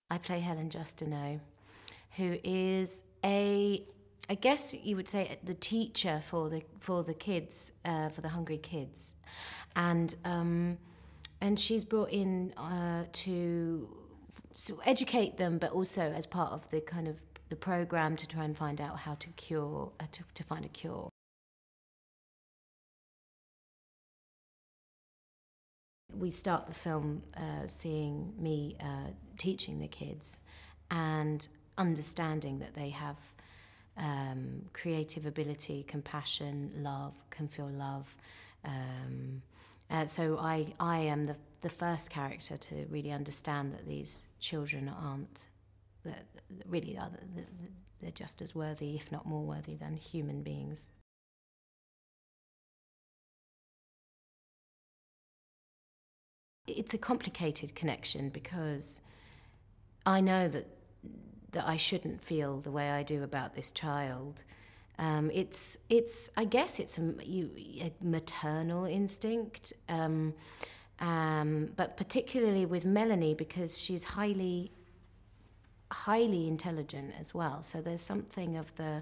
I play Helen Justineau, who is I guess you would say, the teacher for the kids, for the hungry kids, and she's brought in to educate them, but also as part of the kind of the program to try and find out how to cure, to find a cure. We start the film seeing me teaching the kids and understanding that they have creative ability, compassion, love, can feel love. So I am the first character to really understand that these children aren't, that really are, they're just as worthy, if not more worthy, than human beings. It's a complicated connection because I know that I shouldn't feel the way I do about this child. It's I guess it's a maternal instinct, but particularly with Melanie, because she's highly intelligent as well. So there's something of the,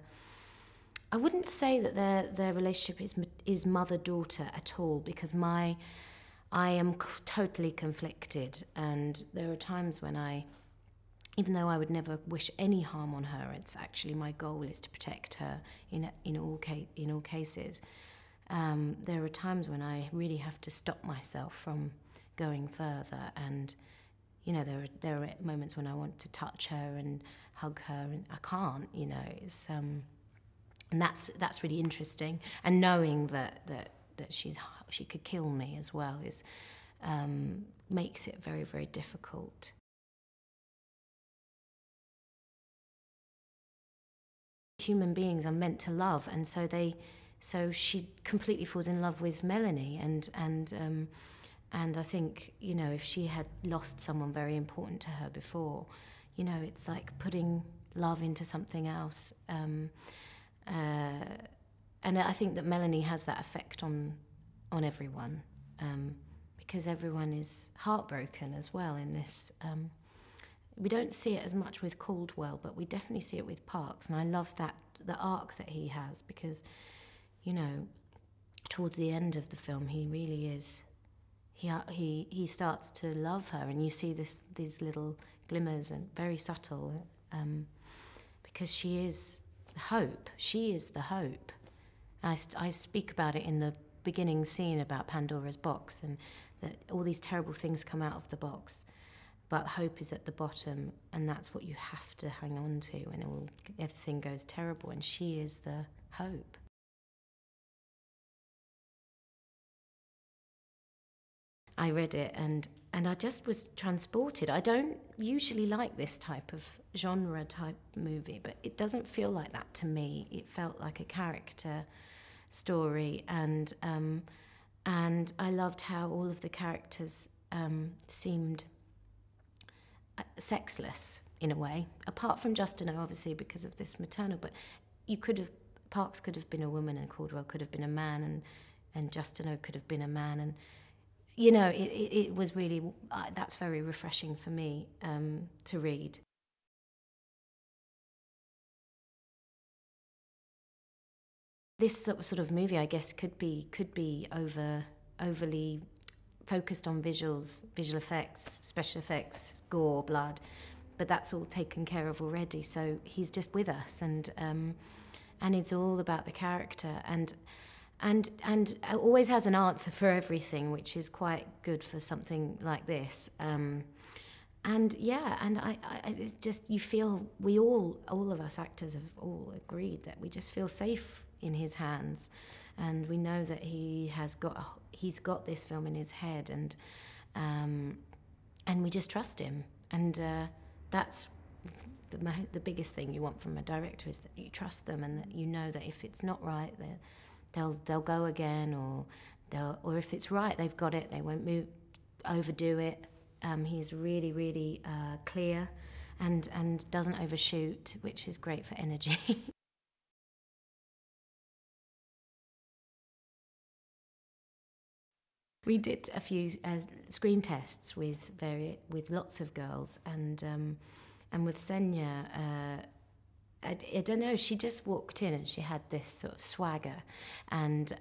I wouldn't say that their relationship is mother-daughter at all, because I am totally conflicted, and there are times when even though I would never wish any harm on her, it's actually my goal is to protect her in all cases. There are times when I really have to stop myself from going further, and there are moments when I want to touch her and hug her, and I can't. It's and that's really interesting. And knowing that she could kill me as well is makes it very, very difficult. Human beings are meant to love, and so she completely falls in love with Melanie, and I think if she had lost someone very important to her before, it's like putting love into something else. And I think that Melanie has that effect on everyone, because everyone is heartbroken as well in this. We don't see it as much with Caldwell, but we definitely see it with Parks, and I love the arc that he has, because towards the end of the film he really is. He starts to love her, and you see these little glimmers, and very subtle, because she is the hope. She is the hope. I speak about it in the beginning scene about Pandora's box, and that all these terrible things come out of the box, but hope is at the bottom, and that's what you have to hang on to when everything goes terrible, and she is the hope. I read it and I just was transported. I don't usually like this type of genre type movie, but it doesn't feel like that to me. It felt like a character story, and I loved how all of the characters seemed sexless in a way, apart from Justineau, obviously, because of this maternal, but Parks could have been a woman, and Caldwell could have been a man, and Justineau could have been a man, and it was really, that's very refreshing for me to read. This sort of movie, I guess, could be overly focused on visuals, visual effects, special effects, gore, blood, but that's all taken care of already. So he's just with us, and it's all about the character, and always has an answer for everything, which is quite good for something like this. It's just, you feel, all of us actors have all agreed that we just feel safe in his hands, and we know that he's got this film in his head, and we just trust him, and that's the biggest thing you want from a director, is that you trust them, and that you know that if it's not right, they'll go again, or if it's right, they've got it, they won't overdo it. He's really, really clear, and doesn't overshoot, which is great for energy. We did a few screen tests with lots of girls, and with Sennia, I don't know, she just walked in and she had this sort of swagger, and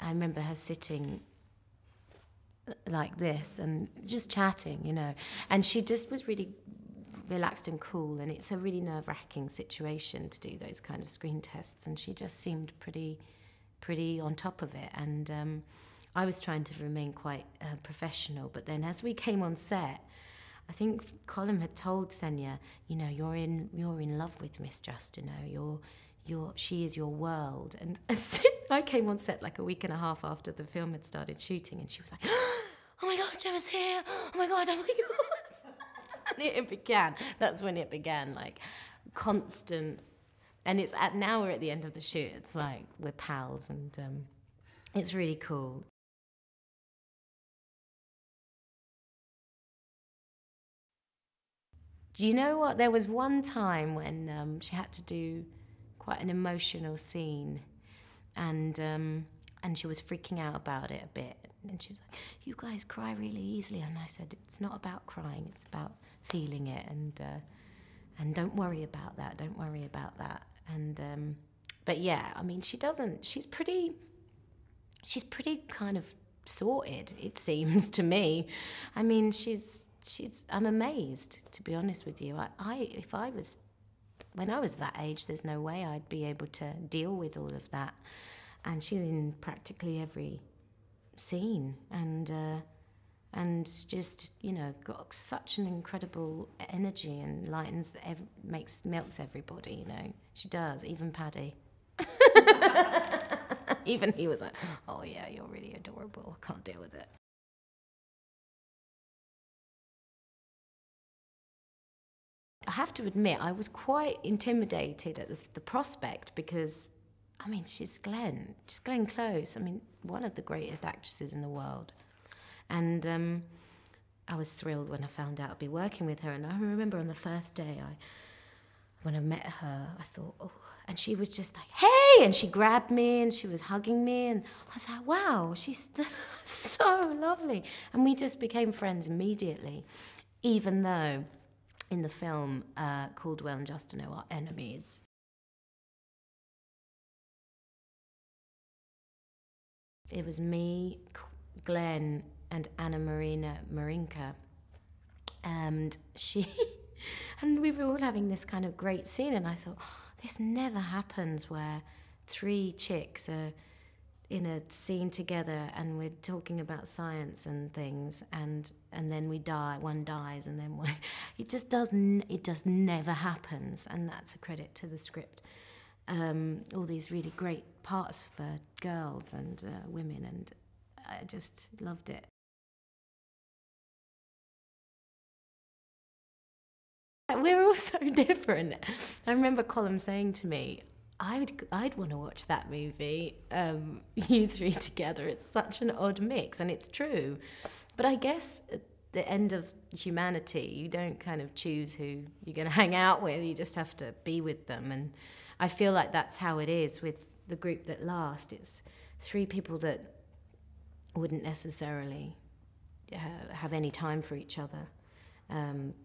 I remember her sitting like this and just chatting, you know, and she just was really relaxed and cool, and it's a really nerve-wracking situation to do those kind of screen tests, and she just seemed pretty on top of it, and I was trying to remain quite professional, but then as we came on set, I think Colm had told Sennia, you know, you're in love with Miss Justineau, she is your world, and I came on set like a week and a half after the film had started shooting, and she was like, oh my God, Gemma's here, oh my God, and it began. That's when it began, like constant. And now we're at the end of the shoot. It's like we're pals, and it's really cool. Do you know what? There was one time when she had to do quite an emotional scene, and she was freaking out about it a bit. And she was like, "You guys cry really easily," and I said, "It's not about crying. It's about feeling it, and don't worry about that. Don't worry about that." And but yeah, I mean, she doesn't. She's pretty kind of sorted, it seems to me. I mean, I'm amazed, to be honest with you. When I was that age, there's no way I'd be able to deal with all of that. And she's in practically every scene, and just, you know, got such an incredible energy and melts everybody, you know. She does, even Paddy. Even he was like, "Oh yeah, you're really adorable. I can't deal with it." I have to admit, I was quite intimidated at the prospect, because, I mean, she's Glenn Close. I mean, one of the greatest actresses in the world. And I was thrilled when I found out I'd be working with her. And I remember on the first day, when I met her, I thought, oh, and she was just like, "Hey!" And she grabbed me and she was hugging me. And I was like, wow, she's so lovely. And we just became friends immediately, even though in the film, Caldwell and Justineau are enemies. It was me, Glenn, and Anna Marina Marinka, and and we were all having this kind of great scene, and I thought, oh, this never happens, where three chicks are in a scene together and we're talking about science and things, and then one dies, and then it just never happens, and that's a credit to the script. All these really great parts for girls and women, and I just loved it. We're all so different. I remember Colm saying to me, I'd want to watch that movie, you three together. It's such an odd mix, and it's true. But I guess at the end of humanity, you don't kind of choose who you're going to hang out with. You just have to be with them. And I feel like that's how it is with the group that last. It's three people that wouldn't necessarily have any time for each other,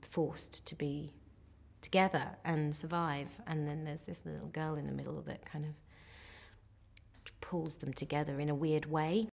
forced to be together and survive, and then there's this little girl in the middle that kind of pulls them together in a weird way.